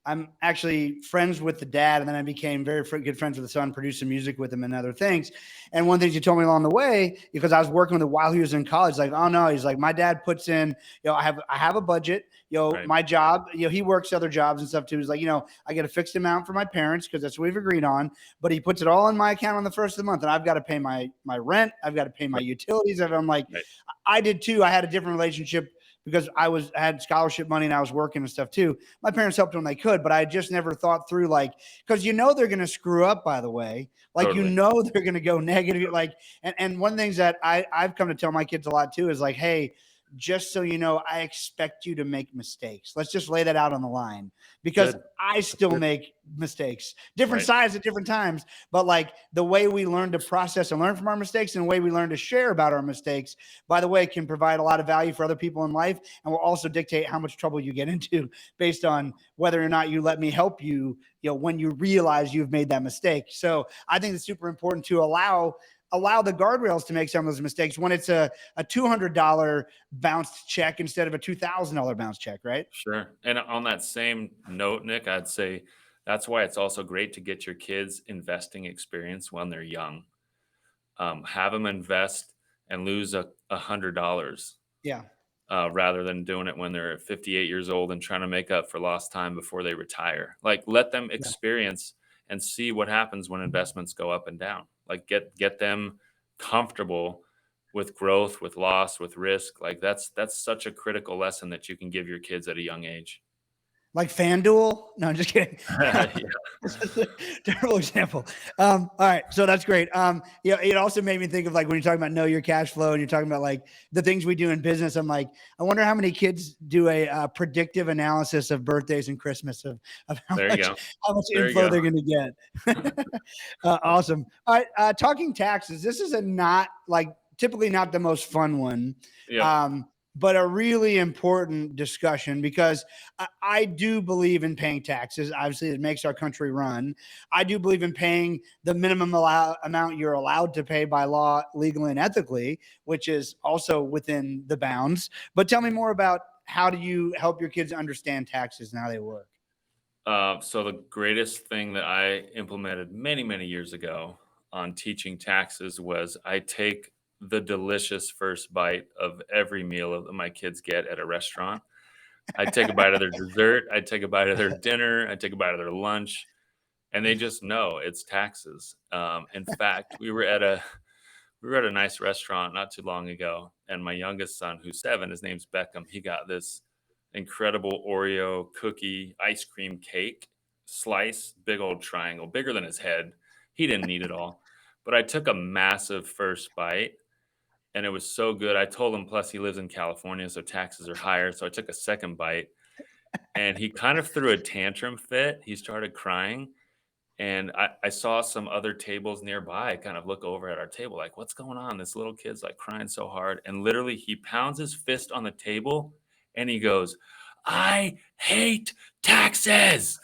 [SPEAKER 2] I'm actually friends with the dad, and then I became very good friends with the son, produced some music with him and other things. And one of the things he told me along the way, because I was working with him while he was in college, like, oh no, he's like, my dad puts in, I have a budget.
[SPEAKER 1] Right.
[SPEAKER 2] My job, he works other jobs and stuff too. He's like, I get a fixed amount for my parents because that's what we've agreed on, but he puts it all in my account on the first of the month, and I've got to pay my rent, I've got to pay my utilities. And I'm like,
[SPEAKER 1] Right.
[SPEAKER 2] I did too. I had a different relationship because I had scholarship money and I was working and stuff too. My parents helped when they could, but I just never thought through, like, because they're going to screw up, by the way. Like,
[SPEAKER 1] Totally.
[SPEAKER 2] they're going to go negative. Like, and one of the things that I've come to tell my kids a lot too is like, hey, just so you know, I expect you to make mistakes. Let's just lay that out on the line, because
[SPEAKER 1] Good.
[SPEAKER 2] I still make mistakes, different
[SPEAKER 1] Right.
[SPEAKER 2] size at different times. But like the way we learn to process and learn from our mistakes, and the way we learn to share about our mistakes, by the way, can provide a lot of value for other people in life, and will also dictate how much trouble you get into based on whether or not you let me help you, when you realize you've made that mistake. So I think it's super important to allow the guardrails to make some of those mistakes when it's a $200 bounced check instead of a $2,000 bounced check, right?
[SPEAKER 1] Sure. And on that same note, Nick, I'd say that's why it's also great to get your kids investing experience when they're young. Have them invest and lose $100
[SPEAKER 2] Yeah.
[SPEAKER 1] rather than doing it when they're 58 years old and trying to make up for lost time before they retire. Like, let them
[SPEAKER 2] Yeah.
[SPEAKER 1] experience and see what happens when investments go up and down. Like, get them comfortable with growth, with loss, with risk. Like, that's such a critical lesson that you can give your kids at a young age.
[SPEAKER 2] Like FanDuel? No, I'm just kidding.
[SPEAKER 1] Yeah.
[SPEAKER 2] Terrible example. All right, so that's great. It also made me think of, like, when you're talking about know your cash flow and you're talking about like the things we do in business. I'm like, I wonder how many kids do a predictive analysis of birthdays and Christmas of
[SPEAKER 1] There you go.
[SPEAKER 2] how much
[SPEAKER 1] There you
[SPEAKER 2] info
[SPEAKER 1] go.
[SPEAKER 2] they're going to get. Awesome. All right, talking taxes. This is a not like typically not the most fun one.
[SPEAKER 1] Yep.
[SPEAKER 2] but a really important discussion because I do believe in paying taxes. Obviously, it makes our country run. I do believe in paying the minimum amount you're allowed to pay by law, legally and ethically, which is also within the bounds. But tell me more about how do you help your kids understand taxes and how they work?
[SPEAKER 1] So the greatest thing that I implemented many, many years ago on teaching taxes was I take the delicious first bite of every meal that my kids get at a restaurant. I take a bite of their dessert. I take a bite of their dinner. I take a bite of their lunch, and they just know it's taxes. In fact, we were at a nice restaurant not too long ago, and my youngest son, who's 7, his name's Beckham, he got this incredible Oreo cookie ice cream cake slice, big old triangle, bigger than his head. He didn't eat it all, but I took a massive first bite, and it was so good. I told him, plus he lives in California, so taxes are higher. So I took a second bite, and he kind of threw a tantrum fit. He started crying, and I saw some other tables nearby kind of look over at our table, like, what's going on? This little kid's like crying so hard. And literally, he pounds his fist on the table and he goes, I hate taxes.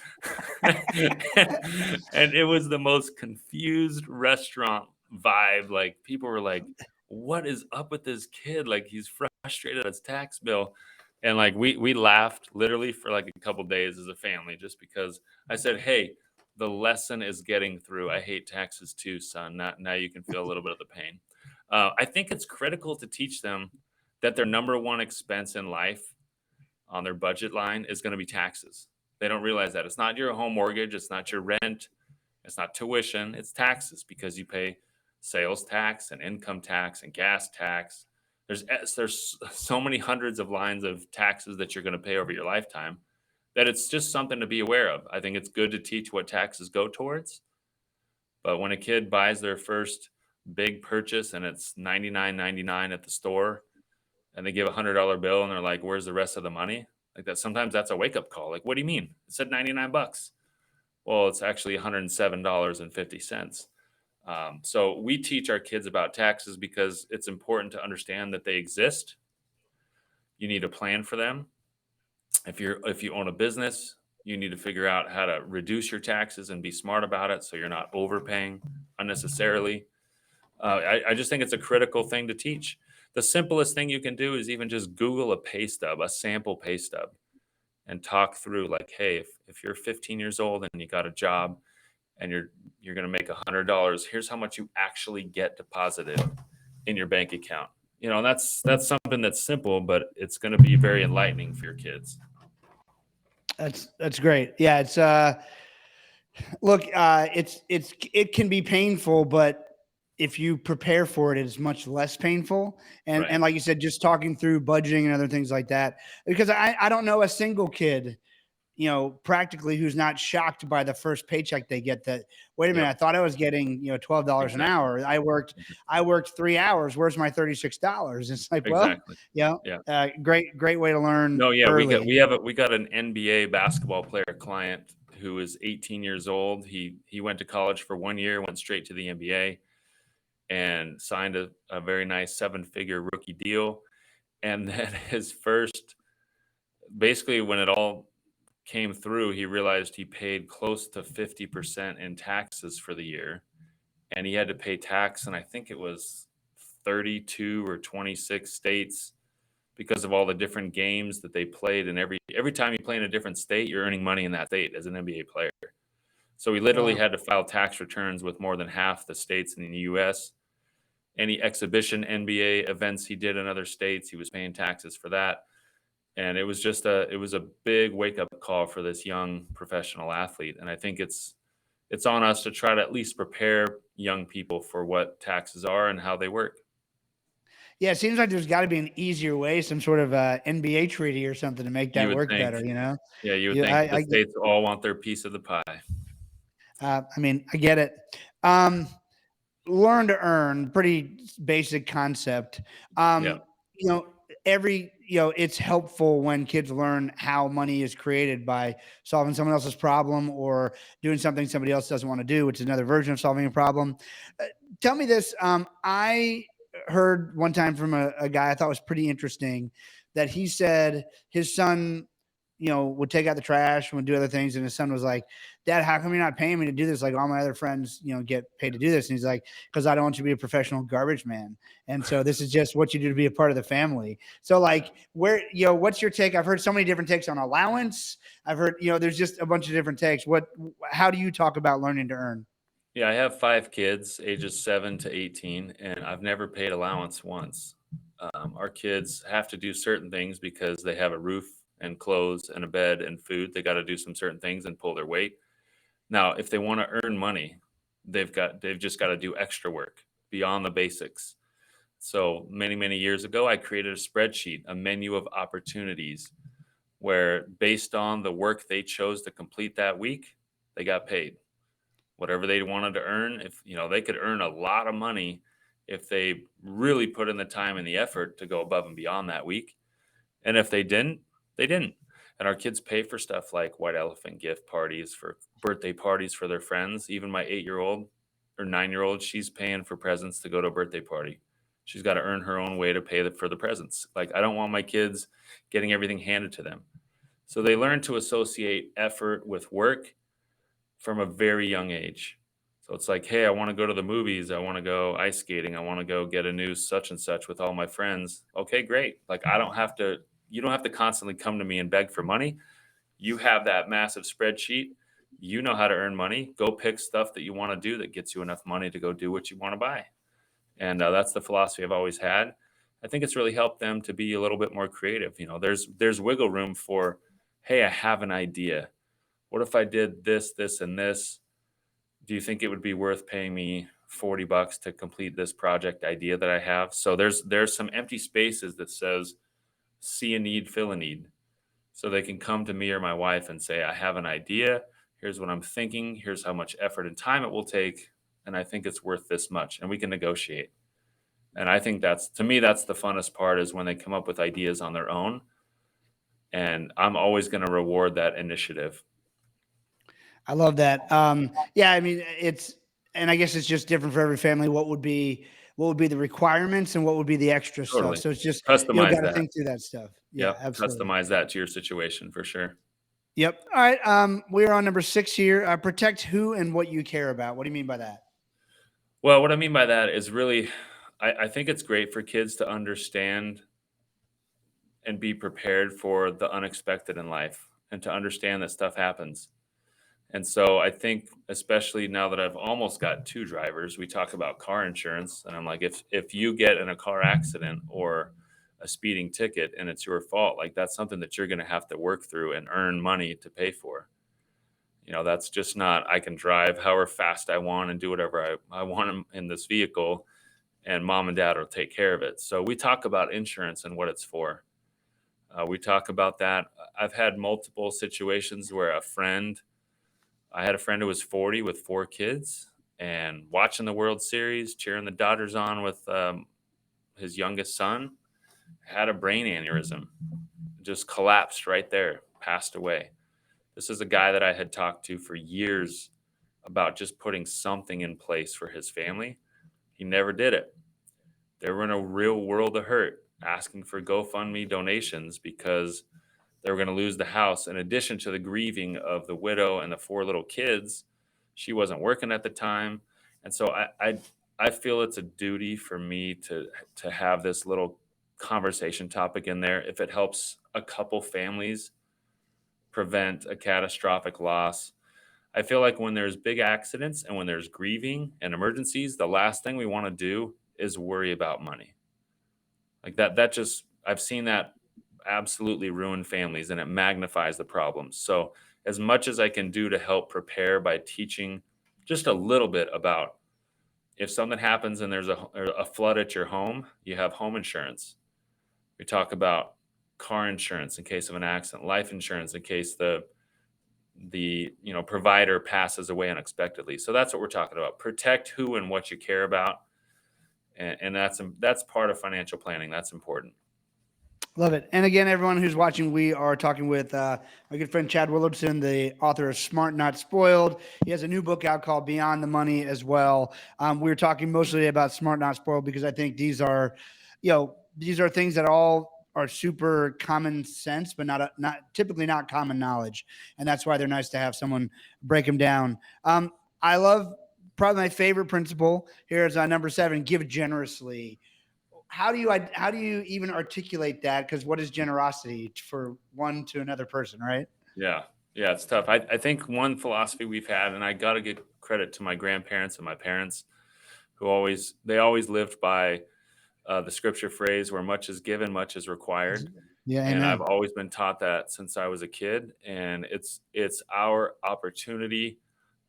[SPEAKER 1] And it was the most confused restaurant vibe. Like, people were like, what is up with this kid? Like, he's frustrated at his tax bill. And like we laughed literally for like a couple days as a family just because I said, hey, the lesson is getting through. I hate taxes too, son. Now you can feel a little bit of the pain. I think it's critical to teach them that their number one expense in life on their budget line is going to be taxes. They don't realize that it's not your home mortgage, it's not your rent, it's not tuition, it's taxes because you pay sales tax and income tax and gas tax. There's so many hundreds of lines of taxes that you're going to pay over your lifetime that it's just something to be aware of. I think it's good to teach what taxes go towards, but when a kid buys their first big purchase and it's 99.99 at the store and they give $100 bill and they're like, "Where's the rest of the money?" Like that, sometimes that's a wake up call. Like, what do you mean? It said 99 bucks. Well, it's actually $107.50. So we teach our kids about taxes because it's important to understand that they exist. You need a plan for them. If you own a business, you need to figure out how to reduce your taxes and be smart about it so you're not overpaying unnecessarily. I just think it's a critical thing to teach. The simplest thing you can do is even just Google a pay stub, a sample pay stub, and talk through like, hey, if you're 15 years old and you got a job and you're going to make $100, here's how much you actually get deposited in your bank account. You know, that's something that's simple, but it's going to be very enlightening for your kids.
[SPEAKER 2] That's great. Yeah, it's look, it can be painful, but if you prepare for it, it's much less painful. And
[SPEAKER 1] Right.
[SPEAKER 2] like you said, just talking through budgeting and other things like that, because I don't know a single kid, practically who's not shocked by the first paycheck they get that, wait a minute,
[SPEAKER 1] Yep.
[SPEAKER 2] I thought I was getting, $12 an
[SPEAKER 1] Exactly.
[SPEAKER 2] hour. I worked 3 hours. Where's my $36? It's like, well,
[SPEAKER 1] Exactly.
[SPEAKER 2] you know,
[SPEAKER 1] Yeah.
[SPEAKER 2] great way to learn
[SPEAKER 1] No, yeah,
[SPEAKER 2] early.
[SPEAKER 1] we got an NBA basketball player client who is 18 years old. He went to college for 1 year, went straight to the NBA, and signed a very nice 7-figure rookie deal. And then his first, basically, when it all came through, he realized he paid close to 50% in taxes for the year, and he had to pay tax, and I think it was 32 or 26 states because of all the different games that they played. And every time you play in a different state, you're earning money in that state as an NBA player. So he literally
[SPEAKER 2] Wow.
[SPEAKER 1] had to file tax returns with more than half the states in the US. Any exhibition NBA events he did in other states, he was paying taxes for that. And it was a big wake up call for this young professional athlete. And I think it's on us to try to at least prepare young people for what taxes are and how they work.
[SPEAKER 2] Yeah, it seems like there's got to be an easier way, some sort of NBA treaty or something to make
[SPEAKER 1] You
[SPEAKER 2] that
[SPEAKER 1] would
[SPEAKER 2] work
[SPEAKER 1] think,
[SPEAKER 2] better. You know,
[SPEAKER 1] yeah, you would
[SPEAKER 2] you,
[SPEAKER 1] think the
[SPEAKER 2] I get.
[SPEAKER 1] states all want their piece of the pie.
[SPEAKER 2] I mean, I get it. Um, Learn to earn, pretty basic concept.
[SPEAKER 1] Yeah.
[SPEAKER 2] Um, you know, it's helpful when kids learn how money is created by solving someone else's problem or doing something somebody else doesn't want to do, which is another version of solving a problem. Uh, Tell me this. I heard one time from a guy I thought was pretty interesting. that he said his son, would take out the trash and would do other things. And his son was like, Dad, how come you're not paying me to do this? Like all my other friends, get paid to do this. And he's like, because I don't want you to be a professional garbage man. And so this is just what you do to be a part of the family. So like what's your take? I've heard so many different takes on allowance. I've heard, there's just a bunch of different takes. How do you talk about learning to earn?
[SPEAKER 1] Yeah, I have 5 kids, ages 7 to 18, and I've never paid allowance once. Our kids have to do certain things because they have a roof and clothes and a bed and food. They gotta do some certain things and pull their weight. Now, if they wanna earn money, they've just gotta do extra work beyond the basics. So, many, many years ago, I created a spreadsheet, a menu of opportunities where based on the work they chose to complete that week, they got paid whatever they wanted to earn. If they could earn a lot of money if they really put in the time and the effort to go above and beyond that week. And if they didn't, they didn't. And our kids pay for stuff like white elephant gift parties, for birthday parties for their friends. Even my 8-year-old or 9-year-old, she's paying for presents to go to a birthday party. She's got to earn her own way to pay for the presents. Like, I don't want my kids getting everything handed to them. So they learn to associate effort with work from a very young age. So it's like, hey, I want to go to the movies. I want to go ice skating. I want to go get a new such and such with all my friends. Okay, great. Like, you don't have to constantly come to me and beg for money. You have that massive spreadsheet. You know how to earn money. Go pick stuff that you want to do that gets you enough money to go do what you want to buy. And that's the philosophy I've always had. I think it's really helped them to be a little bit more creative. There's wiggle room for, hey, I have an idea. What if I did this, this, and this? Do you think it would be worth paying me $40 to complete this project idea that I have? So there's some empty spaces that says, see a need, fill a need. So they can come to me or my wife and say, I have an idea. Here's what I'm thinking. Here's how much effort and time it will take. And I think it's worth this much. And we can negotiate. And I think to me, that's the funnest part, is when they come up with ideas on their own. And I'm always going to reward that initiative.
[SPEAKER 2] I love that. Yeah, I mean, and I guess it's just different for every family. What would be the requirements and what would be the extra
[SPEAKER 1] Totally.
[SPEAKER 2] stuff? So it's just,
[SPEAKER 1] Customize
[SPEAKER 2] got to
[SPEAKER 1] that.
[SPEAKER 2] think through that stuff. Yeah,
[SPEAKER 1] Yep.
[SPEAKER 2] absolutely.
[SPEAKER 1] Customize that to your situation for sure.
[SPEAKER 2] Yep. All right. We're on number 6 here. Protect who and what you care about. What do you mean by that?
[SPEAKER 1] Well, what I mean by that is really, I think it's great for kids to understand and be prepared for the unexpected in life and to understand that stuff happens. And so I think, especially now that I've almost got 2 drivers, we talk about car insurance. And I'm like, if you get in a car accident or a speeding ticket and it's your fault, like, that's something that you're going to have to work through and earn money to pay for. That's just not, I can drive however fast I want and do whatever I want in this vehicle, and mom and dad will take care of it. So we talk about insurance and what it's for. We talk about that. I've had multiple situations where I had a friend who was 40 with 4 kids and watching the World Series, cheering the Dodgers on with his youngest son, had a brain aneurysm, just collapsed right there, passed away. This is a guy that I had talked to for years about just putting something in place for his family. He never did it. They were in a real world of hurt, asking for GoFundMe donations because they were going to lose the house. In addition to the grieving of the widow and the 4 little kids, she wasn't working at the time. And so I feel it's a duty for me to have this little conversation topic in there. If it helps a couple families prevent a catastrophic loss. I feel like when there's big accidents and when there's grieving and emergencies, the last thing we want to do is worry about money. Like that just, I've seen that absolutely ruin families, and it magnifies the problems. So as much as I can do to help prepare by teaching just a little bit about, if something happens and there's a flood at your home, you have home insurance. We talk about car insurance in case of an accident, life insurance in case the provider passes away unexpectedly. So that's what we're talking about. Protect who and what you care about, and that's part of financial planning. That's important.
[SPEAKER 2] Love it. And again, everyone who's watching, we are talking with my good friend Chad Willardson, the author of Smart Not Spoiled. He has a new book out called Beyond the Money as well. We were talking mostly about Smart Not Spoiled because I think these are things that all are super common sense, but not typically not common knowledge, and that's why they're nice to have someone break them down. I love probably my favorite principle here is number 7: give generously. How do you even articulate that? Because what is generosity for one to another person, right?
[SPEAKER 1] Yeah. Yeah, it's tough. I think one philosophy we've had, and I got to give credit to my grandparents and my parents, who always lived by the scripture phrase, "Where much is given, much is required."
[SPEAKER 2] Yeah,
[SPEAKER 1] And I've
[SPEAKER 2] amen.
[SPEAKER 1] always been taught that since I was a kid. And it's our opportunity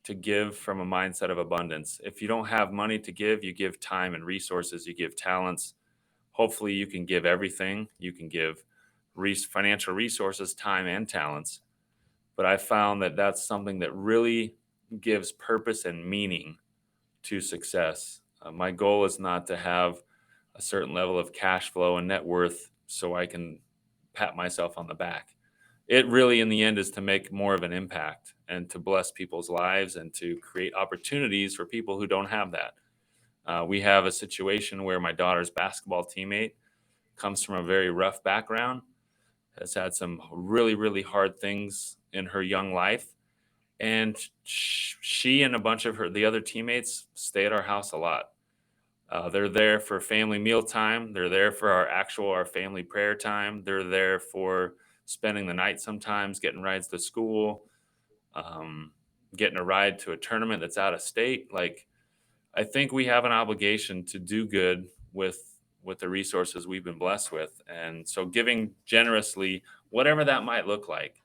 [SPEAKER 1] to give from a mindset of abundance. If you don't have money to give, you give time and resources, you give talents. Hopefully, you can give everything. You can give financial resources, time, and talents. But I found that that's something that really gives purpose and meaning to success. My goal is not to have a certain level of cash flow and net worth so I can pat myself on the back. It really, in the end, is to make more of an impact and to bless people's lives and to create opportunities for people who don't have that. We have a situation where my daughter's basketball teammate comes from a very rough background, has had some really, really hard things in her young life. And she and a bunch of the other teammates stay at our house a lot. They're there for family meal time. They're there for our family prayer time. They're there for spending the night sometimes, getting rides to school, um, getting a ride to a tournament that's out of state. Like, I think we have an obligation to do good with the resources we've been blessed with, and so giving generously, whatever that might look like,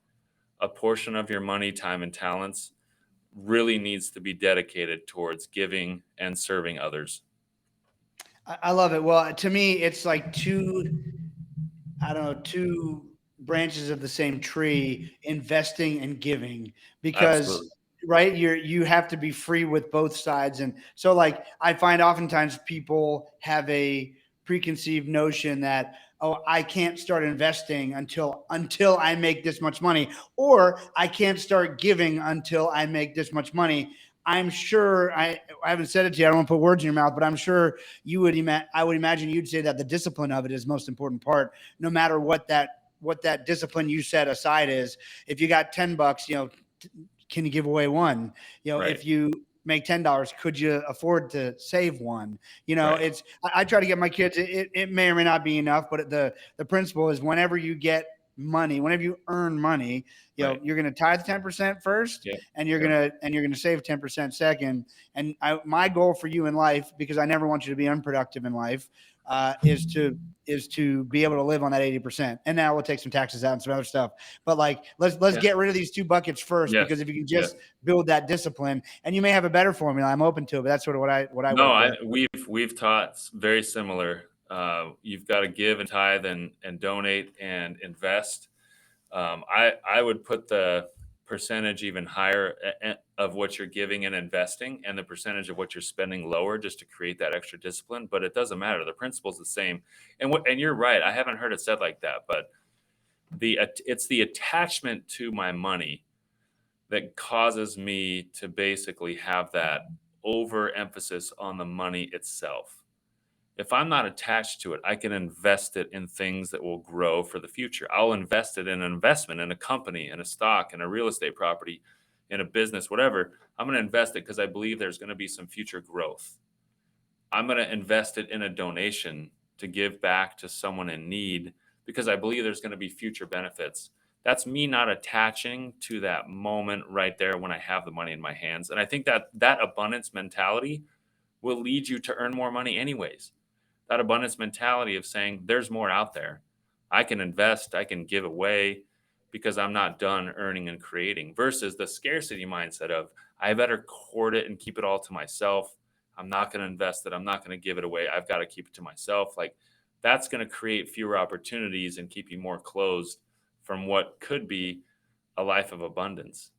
[SPEAKER 1] a portion of your money, time, and talents really needs to be dedicated towards giving and serving others.
[SPEAKER 2] I love it. Well, to me, it's like I don't know, two branches of the same tree, investing and giving, because
[SPEAKER 1] Absolutely.
[SPEAKER 2] right, you have to be free with both sides. And so like I find oftentimes people have a preconceived notion that, oh, I can't start investing until I make this much money, or I can't start giving until I make this much money. I'm sure I haven't said it to you. I don't want to put words in your mouth, but I'm sure I would imagine you'd say that the discipline of it is the most important part, no matter what that discipline you set aside is. If you got $10, can you give away one?
[SPEAKER 1] Right.
[SPEAKER 2] If you make $10, could you afford to save one?
[SPEAKER 1] Right.
[SPEAKER 2] It's I try to get my kids. It may or may not be enough, but the principle is whenever you get money, whenever you earn money,
[SPEAKER 1] Right.
[SPEAKER 2] you're going to tithe 10% first,
[SPEAKER 1] Yep.
[SPEAKER 2] and you're
[SPEAKER 1] Yep.
[SPEAKER 2] gonna save 10% second. And my goal for you in life, because I never want you to be unproductive in life, is to be able to live on that 80%. And now we'll take some taxes out and some other stuff. But like, let's
[SPEAKER 1] Yeah.
[SPEAKER 2] get rid of these two buckets first,
[SPEAKER 1] Yes.
[SPEAKER 2] because if you can
[SPEAKER 1] Yes.
[SPEAKER 2] just build that discipline, and you may have a better formula, I'm open to it. But that's sort of what I
[SPEAKER 1] No,
[SPEAKER 2] work with.
[SPEAKER 1] we've taught very similar. You've got to give and tithe and donate and invest. I would put the percentage even higher of what you're giving and investing, and the percentage of what you're spending lower, just to create that extra discipline. But it doesn't matter. The principle's the same. And you're right. I haven't heard it said like that, but it's the attachment to my money that causes me to basically have that overemphasis on the money itself. If I'm not attached to it, I can invest it in things that will grow for the future. I'll invest it in an investment, in a company, in a stock, in a real estate property, in a business, whatever. I'm going to invest it because I believe there's going to be some future growth. I'm going to invest it in a donation to give back to someone in need because I believe there's going to be future benefits. That's me not attaching to that moment right there when I have the money in my hands. And I think that abundance mentality will lead you to earn more money anyways. That abundance mentality of saying there's more out there. I can invest, I can give away because I'm not done earning and creating, versus the scarcity mindset of I better hoard it and keep it all to myself. I'm not going to invest it. I'm not going to give it away. I've got to keep it to myself. Like, that's going to create fewer opportunities and keep you more closed from what could be a life of abundance.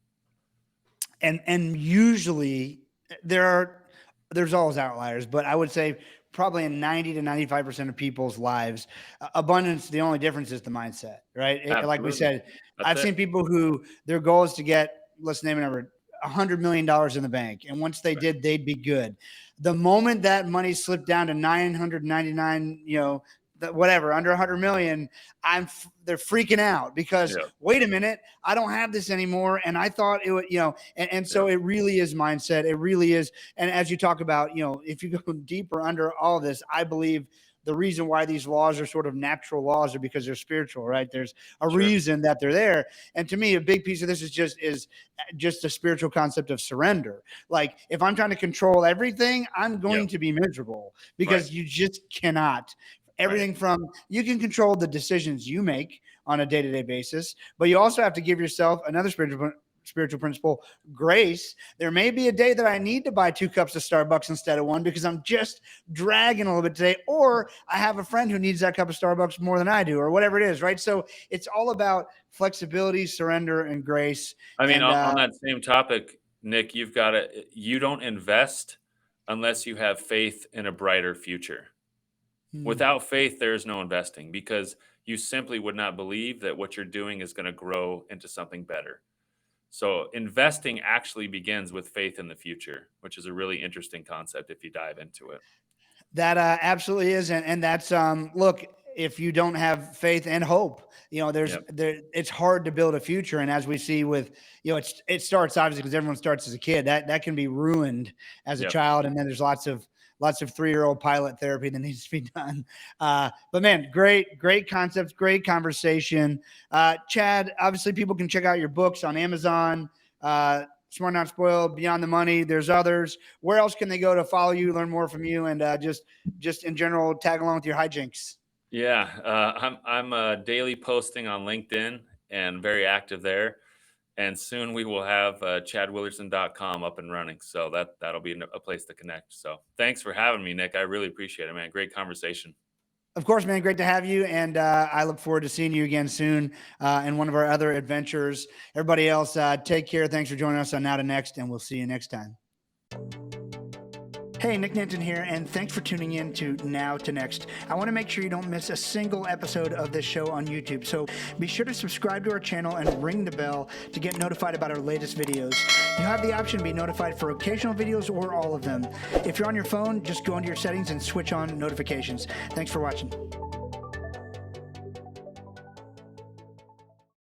[SPEAKER 2] And usually there's always outliers, but I would say probably in 90 to 95% of people's lives, abundance, the only difference is the mindset, right? Like we
[SPEAKER 1] Absolutely.
[SPEAKER 2] said,
[SPEAKER 1] That's
[SPEAKER 2] I've
[SPEAKER 1] it.
[SPEAKER 2] seen people who their goal is to get, let's name a number, $100 million in the bank. And once they
[SPEAKER 1] Right.
[SPEAKER 2] did, they'd be good. The moment that money slipped down to 999, whatever under 100 million, they're freaking out because
[SPEAKER 1] Yeah.
[SPEAKER 2] wait a minute, I don't have this anymore, and I thought it would, and so
[SPEAKER 1] Yeah.
[SPEAKER 2] it really is mindset. It really is. And as you talk about, if you go deeper under all this, I believe the reason why these laws are sort of natural laws are because they're spiritual, right? There's a
[SPEAKER 1] Sure.
[SPEAKER 2] reason that they're there. And to me, a big piece of this is just a spiritual concept of surrender. Like if I'm trying to control everything, I'm going
[SPEAKER 1] Yep.
[SPEAKER 2] to be miserable because
[SPEAKER 1] Right.
[SPEAKER 2] you just cannot. Everything
[SPEAKER 1] Right.
[SPEAKER 2] from you can control the decisions you make on a day-to-day basis, but you also have to give yourself another spiritual principle, grace. There may be a day that I need to buy 2 cups of Starbucks instead of 1 because I'm just dragging a little bit today, or I have a friend who needs that cup of Starbucks more than I do, or whatever it is, right? So it's all about flexibility, surrender, and grace.
[SPEAKER 1] I mean,
[SPEAKER 2] And
[SPEAKER 1] on that same topic, Nick, you don't invest unless you have faith in a brighter future.
[SPEAKER 2] hmm,
[SPEAKER 1] Without faith, there is no investing because you simply would not believe that what you're doing is going to grow into something better. So investing actually begins with faith in the future, which is a really interesting concept if you dive into it.
[SPEAKER 2] that absolutely is, and that's look. If you don't have faith and hope,
[SPEAKER 1] Yep.
[SPEAKER 2] it's hard to build a future. And as we see with, it starts obviously because everyone starts as a kid. That can be ruined as a
[SPEAKER 1] Yep.
[SPEAKER 2] child, and then there's lots of 3-year-old pilot therapy that needs to be done. But man, great concepts, great conversation. Chad, obviously people can check out your books on Amazon. Smart Not Spoiled, Beyond the Money. There's others. Where else can they go to follow you, learn more from you, and just in general tag along with your hijinks?
[SPEAKER 1] Yeah. I'm daily posting on LinkedIn and very active there. And soon we will have chadwillardson.com up and running. So that'll be a place to connect. So thanks for having me, Nick. I really appreciate it, man. Great conversation.
[SPEAKER 2] Of course, man. Great to have you, and I look forward to seeing you again soon in one of our other adventures. Everybody else, take care. Thanks for joining us on Now to Next, and we'll see you next time. Hey, Nick Nanton here, and thanks for tuning in to Now to Next. I want to make sure you don't miss a single episode of this show on YouTube, so be sure to subscribe to our channel and ring the bell to get notified about our latest videos. You have the option to be notified for occasional videos or all of them. If you're on your phone, just go into your settings and switch on notifications. Thanks for watching.